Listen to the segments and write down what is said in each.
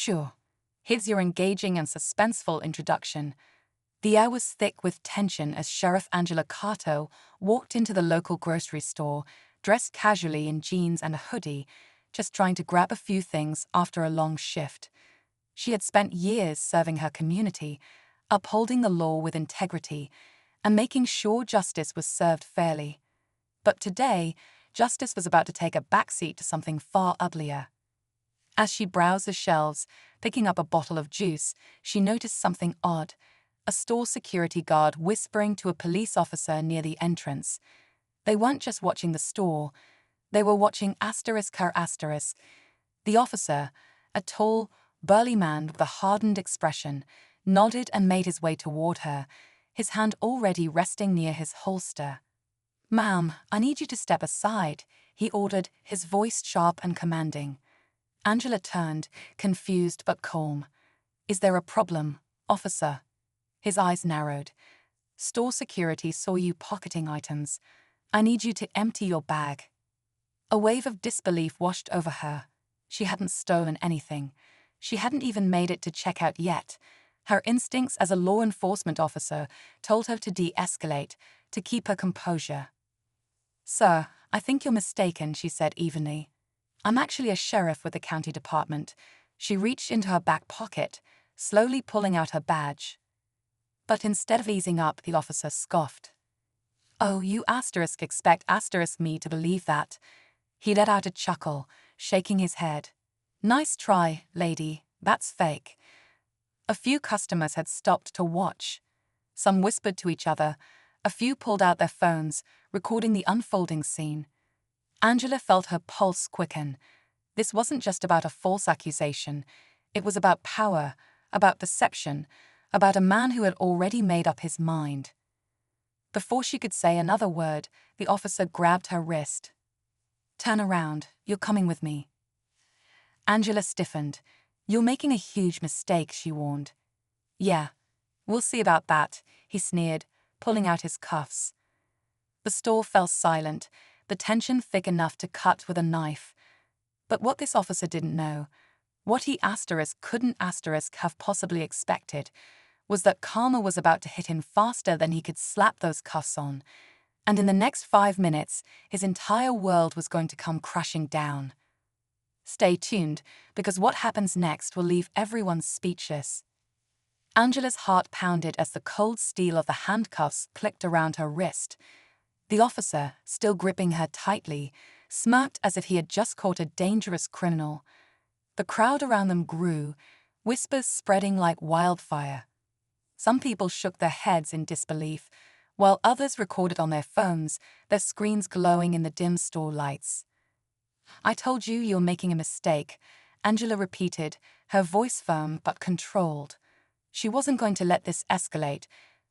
Sure. Here's your engaging and suspenseful introduction. The air was thick with tension as Sheriff Angela Cato walked into the local grocery store, dressed casually in jeans and a hoodie, just trying to grab a few things after a long shift. She had spent years serving her community, upholding the law with integrity, and making sure justice was served fairly. But today, justice was about to take a backseat to something far uglier. As she browsed the shelves, picking up a bottle of juice, she noticed something odd. A store security guard whispering to a police officer near the entrance. They weren't just watching the store, they were watching ***. The officer, a tall, burly man with a hardened expression, nodded and made his way toward her, his hand already resting near his holster. "Ma'am, I need you to step aside," he ordered, his voice sharp and commanding. Angela turned, confused but calm. "Is there a problem, officer?" His eyes narrowed. "Store security saw you pocketing items. I need you to empty your bag." A wave of disbelief washed over her. She hadn't stolen anything. She hadn't even made it to checkout yet. Her instincts as a law enforcement officer told her to de-escalate, to keep her composure. "Sir, I think you're mistaken," she said evenly. "I'm actually a sheriff with the county department." She reached into her back pocket, slowly pulling out her badge. But instead of easing up, the officer scoffed. "Oh, you expect me to believe that." He let out a chuckle, shaking his head. "Nice try, lady, that's fake." A few customers had stopped to watch. Some whispered to each other, a few pulled out their phones, recording the unfolding scene. Angela felt her pulse quicken. This wasn't just about a false accusation. It was about power, about deception, about a man who had already made up his mind. Before she could say another word, the officer grabbed her wrist. "Turn around, you're coming with me." Angela stiffened. "You're making a huge mistake," she warned. "Yeah, we'll see about that," he sneered, pulling out his cuffs. The store fell silent, the tension thick enough to cut with a knife. But what this officer didn't know, what he couldn't have possibly expected, was that karma was about to hit him faster than he could slap those cuffs on. And in the next 5 minutes, his entire world was going to come crashing down. Stay tuned, because what happens next will leave everyone speechless. Angela's heart pounded as the cold steel of the handcuffs clicked around her wrist. The officer, still gripping her tightly, smirked as if he had just caught a dangerous criminal. The crowd around them grew, whispers spreading like wildfire. Some people shook their heads in disbelief, while others recorded on their phones, their screens glowing in the dim store lights. "I told you you're making a mistake," Angela repeated, her voice firm but controlled. She wasn't going to let this escalate,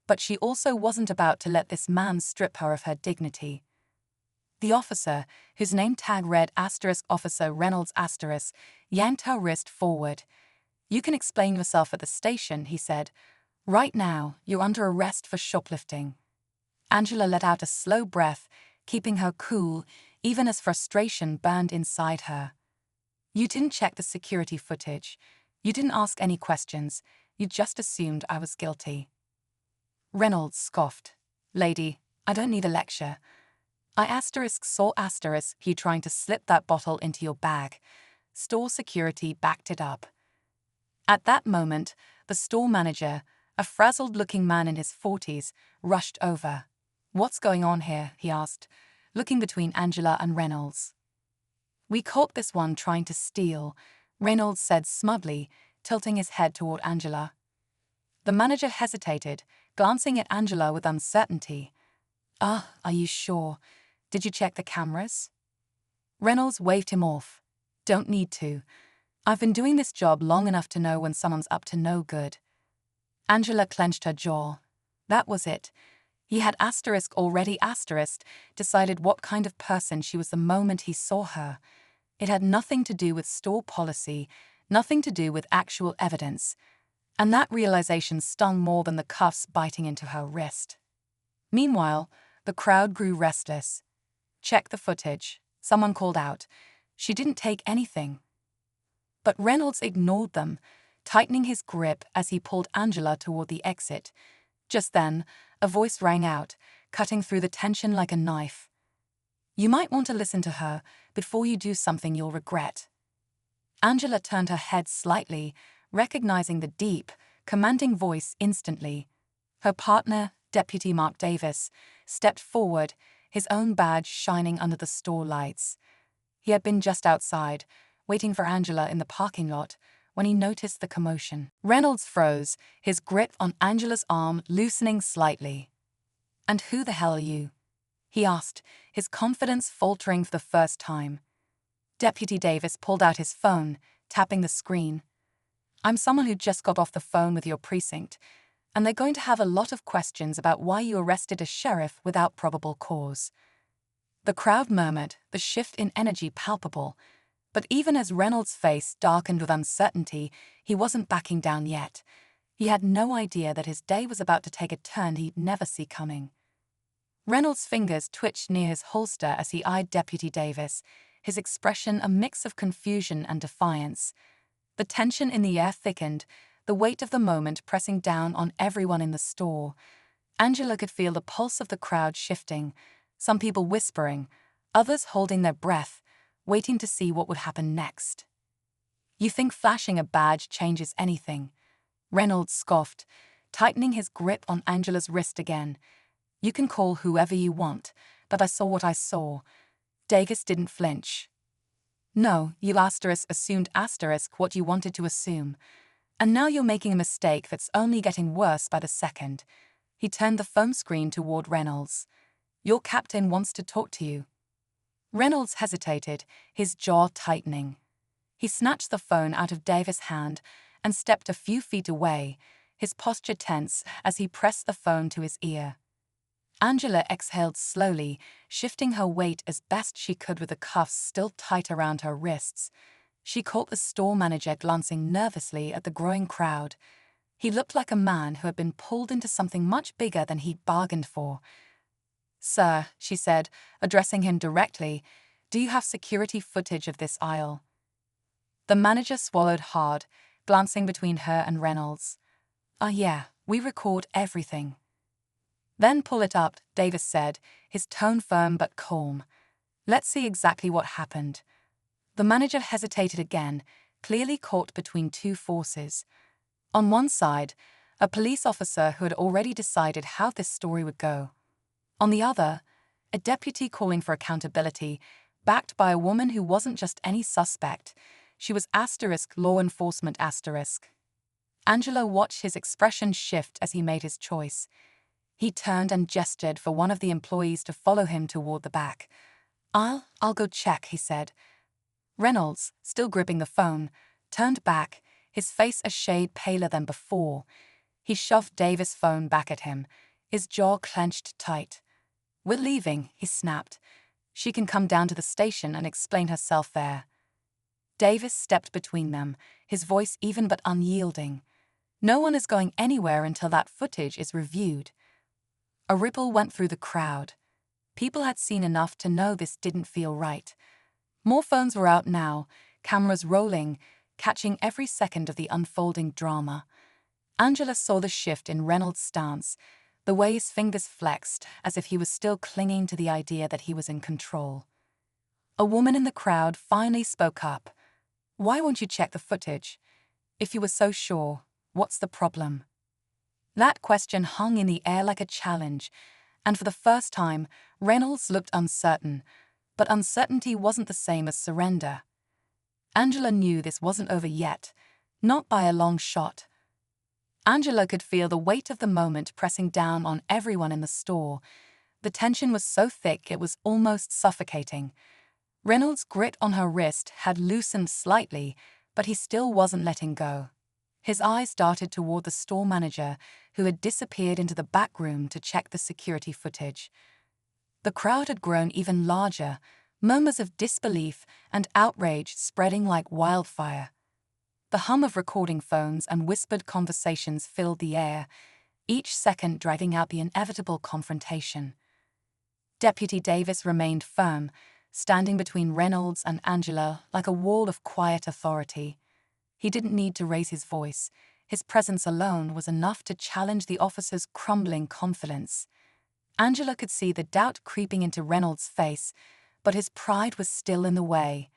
but she also wasn't about to let this man strip her of her dignity. The officer, whose name tag read *Officer Reynolds*, yanked her wrist forward. "You can explain yourself at the station," he said. "Right now, you're under arrest for shoplifting." Angela let out a slow breath, keeping her cool, even as frustration burned inside her. "You didn't check the security footage. You didn't ask any questions. You just assumed I was guilty." Reynolds scoffed. "Lady, I don't need a lecture. I saw you trying to slip that bottle into your bag." Store security backed it up. At that moment, the store manager, a frazzled-looking man in his 40s, rushed over. "What's going on here?" he asked, looking between Angela and Reynolds. "We caught this one trying to steal," Reynolds said smugly, tilting his head toward Angela. The manager hesitated, glancing at Angela with uncertainty. Are you sure? Did you check the cameras?" Reynolds waved him off. "Don't need to. I've been doing this job long enough to know when someone's up to no good." Angela clenched her jaw. That was it. He had already decided what kind of person she was the moment he saw her. It had nothing to do with store policy, nothing to do with actual evidence. And that realization stung more than the cuffs biting into her wrist. Meanwhile, the crowd grew restless. "Check the footage," someone called out. "She didn't take anything." But Reynolds ignored them, tightening his grip as he pulled Angela toward the exit. Just then, a voice rang out, cutting through the tension like a knife. "You might want to listen to her before you do something you'll regret." Angela turned her head slightly, recognizing the deep, commanding voice instantly. Her partner, Deputy Mark Davis, stepped forward, his own badge shining under the store lights. He had been just outside, waiting for Angela in the parking lot, when he noticed the commotion. Reynolds froze, his grip on Angela's arm loosening slightly. "And who the hell are you?" he asked, his confidence faltering for the first time. Deputy Davis pulled out his phone, tapping the screen. "I'm someone who just got off the phone with your precinct, and they're going to have a lot of questions about why you arrested a sheriff without probable cause." The crowd murmured, the shift in energy palpable. But even as Reynolds' face darkened with uncertainty, he wasn't backing down yet. He had no idea that his day was about to take a turn he'd never see coming. Reynolds' fingers twitched near his holster as he eyed Deputy Davis, his expression a mix of confusion and defiance. The tension in the air thickened, the weight of the moment pressing down on everyone in the store. Angela could feel the pulse of the crowd shifting, some people whispering, others holding their breath, waiting to see what would happen next. "You think flashing a badge changes anything?" Reynolds scoffed, tightening his grip on Angela's wrist again. "You can call whoever you want, but I saw what I saw." Davis didn't flinch. "No, you assumed what you wanted to assume. And now you're making a mistake that's only getting worse by the second." He turned the phone screen toward Reynolds. "Your captain wants to talk to you." Reynolds hesitated, his jaw tightening. He snatched the phone out of Davis' hand and stepped a few feet away, his posture tense as he pressed the phone to his ear. Angela exhaled slowly, shifting her weight as best she could with the cuffs still tight around her wrists. She caught the store manager glancing nervously at the growing crowd. He looked like a man who had been pulled into something much bigger than he'd bargained for. "Sir," she said, addressing him directly, "do you have security footage of this aisle?" The manager swallowed hard, glancing between her and Reynolds. Yeah, we record everything." "Then pull it up," Davis said, his tone firm but calm. "Let's see exactly what happened." The manager hesitated again, clearly caught between two forces. On one side, a police officer who had already decided how this story would go. On the other, a deputy calling for accountability, backed by a woman who wasn't just any suspect. She was law enforcement. Angela watched his expression shift as he made his choice. He turned and gestured for one of the employees to follow him toward the back. I'll go check," he said. Reynolds, still gripping the phone, turned back, his face a shade paler than before. He shoved Davis' phone back at him, his jaw clenched tight. "We're leaving," he snapped. "She can come down to the station and explain herself there." Davis stepped between them, his voice even but unyielding. "No one is going anywhere until that footage is reviewed." A ripple went through the crowd. People had seen enough to know this didn't feel right. More phones were out now, cameras rolling, catching every second of the unfolding drama. Angela saw the shift in Reynolds' stance, the way his fingers flexed as if he was still clinging to the idea that he was in control. A woman in the crowd finally spoke up. "Why won't you check the footage? If you were so sure, what's the problem?" That question hung in the air like a challenge, and for the first time, Reynolds looked uncertain. But uncertainty wasn't the same as surrender. Angela knew this wasn't over yet, not by a long shot. Angela could feel the weight of the moment pressing down on everyone in the store. The tension was so thick it was almost suffocating. Reynolds' grip on her wrist had loosened slightly, but he still wasn't letting go. His eyes darted toward the store manager, who had disappeared into the back room to check the security footage. The crowd had grown even larger, murmurs of disbelief and outrage spreading like wildfire. The hum of recording phones and whispered conversations filled the air, each second dragging out the inevitable confrontation. Deputy Davis remained firm, standing between Reynolds and Angela like a wall of quiet authority. He didn't need to raise his voice. His presence alone was enough to challenge the officer's crumbling confidence. Angela could see the doubt creeping into Reynolds' face, but his pride was still in the way.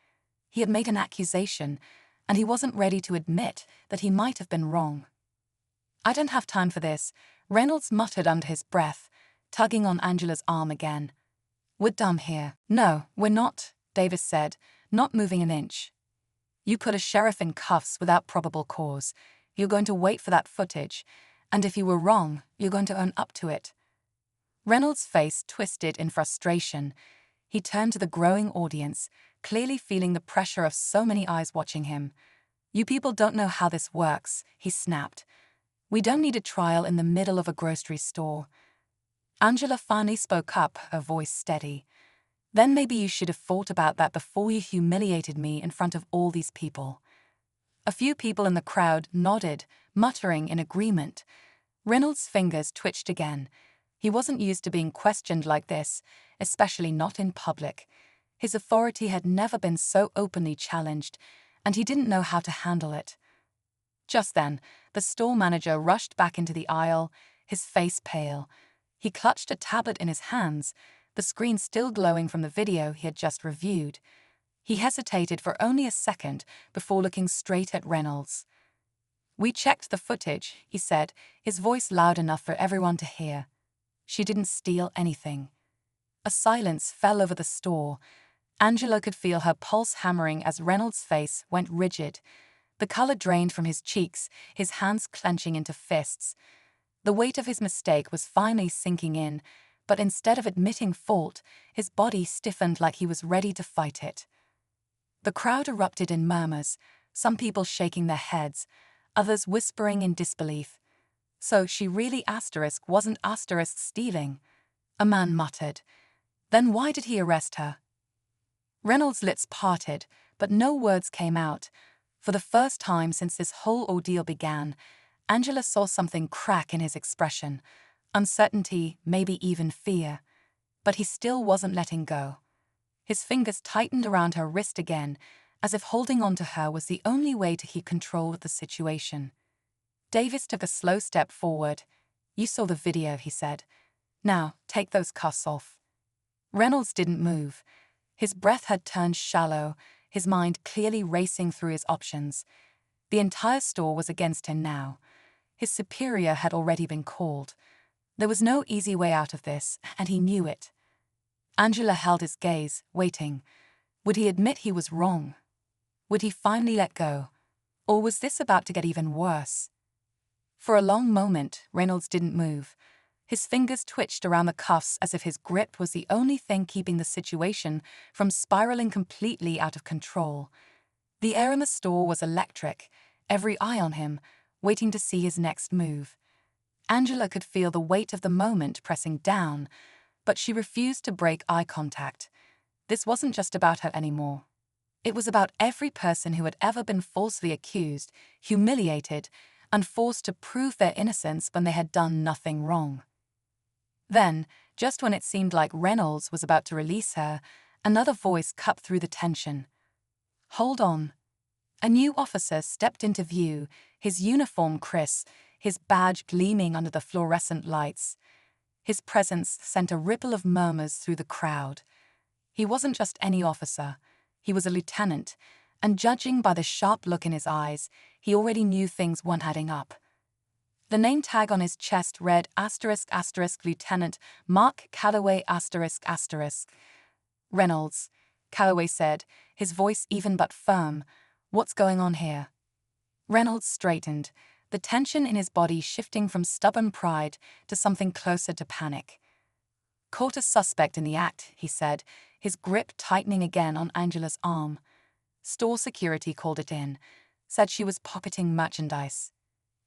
He had made an accusation, and he wasn't ready to admit that he might have been wrong. "I don't have time for this," Reynolds muttered under his breath, tugging on Angela's arm again. "We're done here." "No, we're not," Davis said, not moving an inch. "You put a sheriff in cuffs without probable cause. You're going to wait for that footage, and if you were wrong, you're going to own up to it." Reynolds' face twisted in frustration. He turned to the growing audience, clearly feeling the pressure of so many eyes watching him. "You people don't know how this works," he snapped. "We don't need a trial in the middle of a grocery store." Angela finally spoke up, her voice steady. "Then maybe you should have thought about that before you humiliated me in front of all these people." A few people in the crowd nodded, muttering in agreement. Reynolds' fingers twitched again. He wasn't used to being questioned like this, especially not in public. His authority had never been so openly challenged, and he didn't know how to handle it. Just then, the store manager rushed back into the aisle, his face pale. He clutched a tablet in his hands, the screen still glowing from the video he had just reviewed. He hesitated for only a second before looking straight at Reynolds. "We checked the footage," he said, his voice loud enough for everyone to hear. "She didn't steal anything." A silence fell over the store. Angela could feel her pulse hammering as Reynolds' face went rigid. The color drained from his cheeks, his hands clenching into fists. The weight of his mistake was finally sinking in, but instead of admitting fault, his body stiffened like he was ready to fight it. The crowd erupted in murmurs, some people shaking their heads, others whispering in disbelief. "So she really wasn't stealing," a man muttered. "Then why did he arrest her?" Reynolds' lips parted, but no words came out. For the first time since this whole ordeal began, Angela saw something crack in his expression. Uncertainty, maybe even fear. But he still wasn't letting go. His fingers tightened around her wrist again, as if holding on to her was the only way to keep control of the situation. Davis took a slow step forward. "You saw the video," he said. "Now, take those cuffs off." Reynolds didn't move. His breath had turned shallow, his mind clearly racing through his options. The entire store was against him now. His superior had already been called. There was no easy way out of this, and he knew it. Angela held his gaze, waiting. Would he admit he was wrong? Would he finally let go? Or was this about to get even worse? For a long moment, Reynolds didn't move. His fingers twitched around the cuffs as if his grip was the only thing keeping the situation from spiraling completely out of control. The air in the store was electric, every eye on him, waiting to see his next move. Angela could feel the weight of the moment pressing down, but she refused to break eye contact. This wasn't just about her anymore. It was about every person who had ever been falsely accused, humiliated, and forced to prove their innocence when they had done nothing wrong. Then, just when it seemed like Reynolds was about to release her, another voice cut through the tension. "Hold on." A new officer stepped into view, his uniform crisp, his badge gleaming under the fluorescent lights. His presence sent a ripple of murmurs through the crowd. He wasn't just any officer. He was a lieutenant, and judging by the sharp look in his eyes, he already knew things weren't adding up. The name tag on his chest read *** Lieutenant Mark Calloway ***. "Reynolds," Calloway said, his voice even but firm. "What's going on here?" Reynolds straightened, the tension in his body shifting from stubborn pride to something closer to panic. "Caught a suspect in the act," he said, his grip tightening again on Angela's arm. "Store security called it in, said she was pocketing merchandise."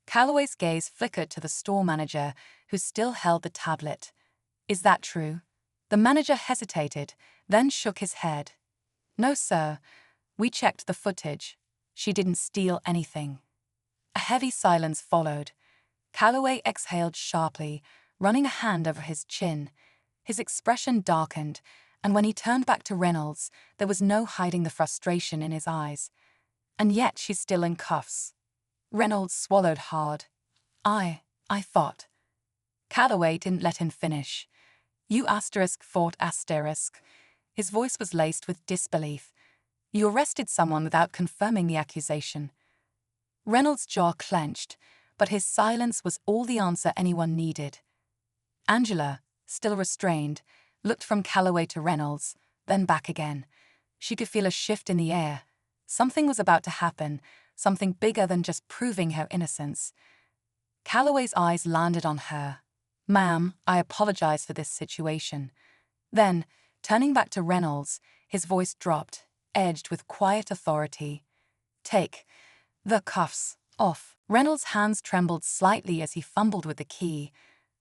Calloway's gaze flickered to the store manager, who still held the tablet. "Is that true?" The manager hesitated, then shook his head. "No, sir. We checked the footage. She didn't steal anything." A heavy silence followed. Calloway exhaled sharply, running a hand over his chin. His expression darkened, and when he turned back to Reynolds, there was no hiding the frustration in his eyes. And yet she's still in cuffs. Reynolds swallowed hard. I thought. Calloway didn't let him finish. You thought. His voice was laced with disbelief. You arrested someone without confirming the accusation. Reynolds' jaw clenched, but his silence was all the answer anyone needed. Angela, still restrained, looked from Calloway to Reynolds, then back again. She could feel a shift in the air. Something was about to happen, something bigger than just proving her innocence. Calloway's eyes landed on her. "Ma'am, I apologize for this situation." Then, turning back to Reynolds, his voice dropped, edged with quiet authority. "Take the cuffs off." Reynolds' hands trembled slightly as he fumbled with the key.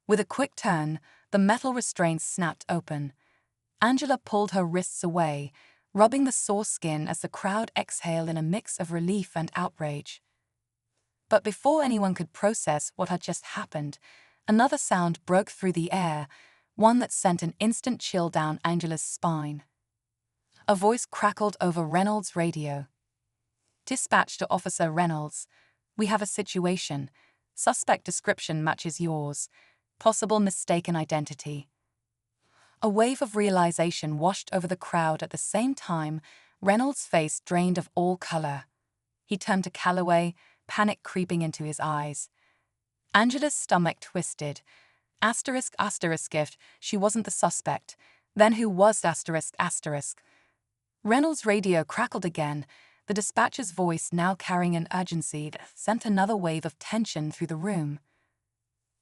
With a quick turn, the metal restraints snapped open. Angela pulled her wrists away, rubbing the sore skin as the crowd exhaled in a mix of relief and outrage. But before anyone could process what had just happened, another sound broke through the air, one that sent an instant chill down Angela's spine. A voice crackled over Reynolds' radio. "Dispatch to Officer Reynolds. We have a situation. Suspect description matches yours. Possible mistaken identity." A wave of realization washed over the crowd at the same time. Reynolds' face drained of all color. He turned to Calloway, panic creeping into his eyes. Angela's stomach twisted. Gift, she wasn't the suspect. Then who was ? Reynolds' radio crackled again, the dispatcher's voice now carrying an urgency that sent another wave of tension through the room.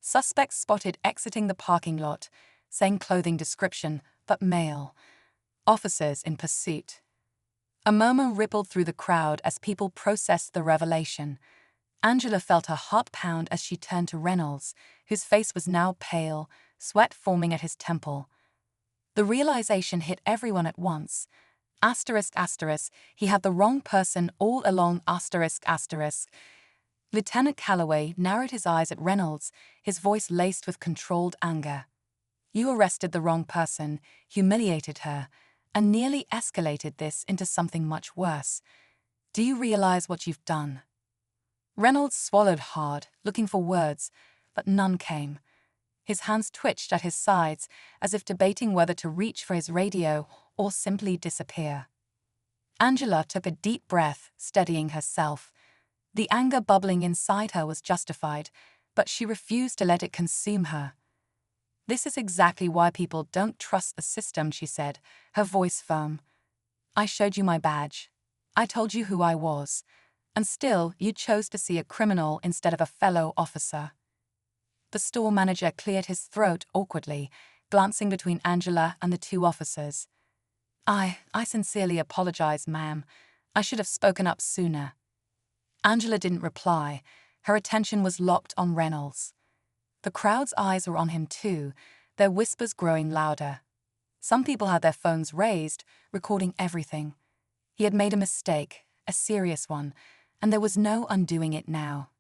Suspects spotted exiting the parking lot, same clothing description, but male. Officers in pursuit. A murmur rippled through the crowd as people processed the revelation. Angela felt her heart pound as she turned to Reynolds, whose face was now pale, sweat forming at his temple. The realization hit everyone at once. He had the wrong person all along. Lieutenant Calloway narrowed his eyes at Reynolds, his voice laced with controlled anger. "You arrested the wrong person, humiliated her, and nearly escalated this into something much worse. Do you realize what you've done?" Reynolds swallowed hard, looking for words, but none came. His hands twitched at his sides, as if debating whether to reach for his radio or simply disappear. Angela took a deep breath, steadying herself. The anger bubbling inside her was justified, but she refused to let it consume her. "This is exactly why people don't trust the system," she said, her voice firm. "I showed you my badge. I told you who I was. And still, you chose to see a criminal instead of a fellow officer." The store manager cleared his throat awkwardly, glancing between Angela and the two officers. I sincerely apologize, ma'am. I should have spoken up sooner." Angela didn't reply. Her attention was locked on Reynolds. The crowd's eyes were on him too, their whispers growing louder. Some people had their phones raised, recording everything. He had made a mistake, a serious one, and there was no undoing it now.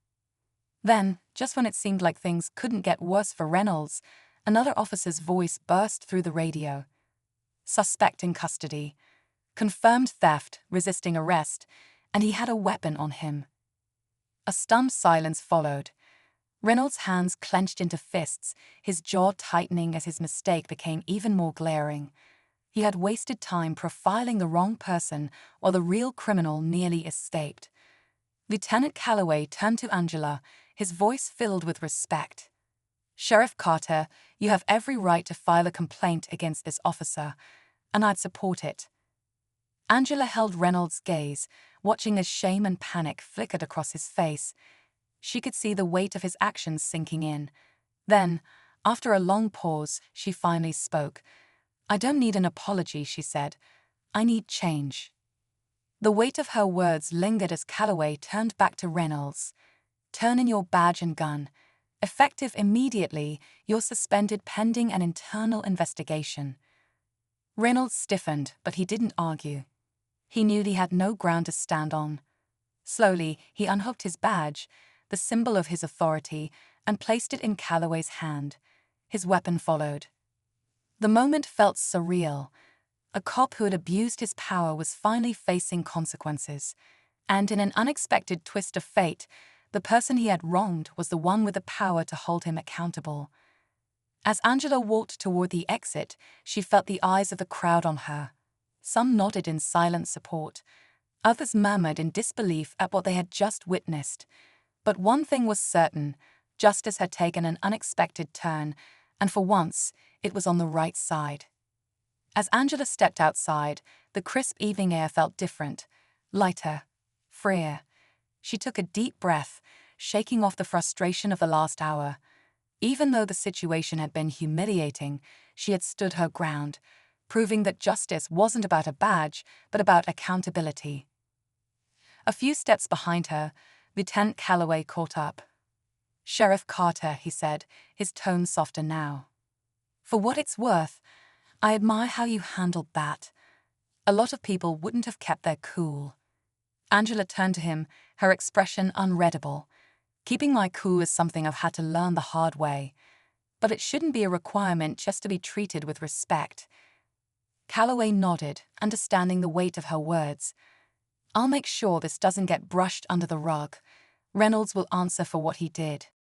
Then, just when it seemed like things couldn't get worse for Reynolds, another officer's voice burst through the radio. "Suspect in custody. Confirmed theft, resisting arrest, and he had a weapon on him." A stunned silence followed. Reynolds' hands clenched into fists, his jaw tightening as his mistake became even more glaring. He had wasted time profiling the wrong person while the real criminal nearly escaped. Lieutenant Calloway turned to Angela, his voice filled with respect. "Sheriff Carter, you have every right to file a complaint against this officer, and I'd support it." Angela held Reynolds' gaze, watching as shame and panic flickered across his face. She could see the weight of his actions sinking in. Then, after a long pause, she finally spoke. "I don't need an apology," she said. "I need change." The weight of her words lingered as Calloway turned back to Reynolds. "Turn in your badge and gun. Effective immediately, you're suspended pending an internal investigation." Reynolds stiffened, but he didn't argue. He knew he had no ground to stand on. Slowly, he unhooked his badge, the symbol of his authority, and placed it in Calloway's hand. His weapon followed. The moment felt surreal. A cop who had abused his power was finally facing consequences. And in an unexpected twist of fate, the person he had wronged was the one with the power to hold him accountable. As Angela walked toward the exit, she felt the eyes of the crowd on her. Some nodded in silent support. Others murmured in disbelief at what they had just witnessed. But one thing was certain: justice had taken an unexpected turn, and for once, it was on the right side. As Angela stepped outside, the crisp evening air felt different, lighter, freer. She took a deep breath, shaking off the frustration of the last hour. Even though the situation had been humiliating, she had stood her ground, proving that justice wasn't about a badge, but about accountability. A few steps behind her, Lieutenant Calloway caught up. "Sheriff Carter," he said, his tone softer now. "For what it's worth, I admire how you handled that. A lot of people wouldn't have kept their cool." Angela turned to him, her expression unreadable. "Keeping my cool is something I've had to learn the hard way. But it shouldn't be a requirement just to be treated with respect." Calloway nodded, understanding the weight of her words. "I'll make sure this doesn't get brushed under the rug. Reynolds will answer for what he did."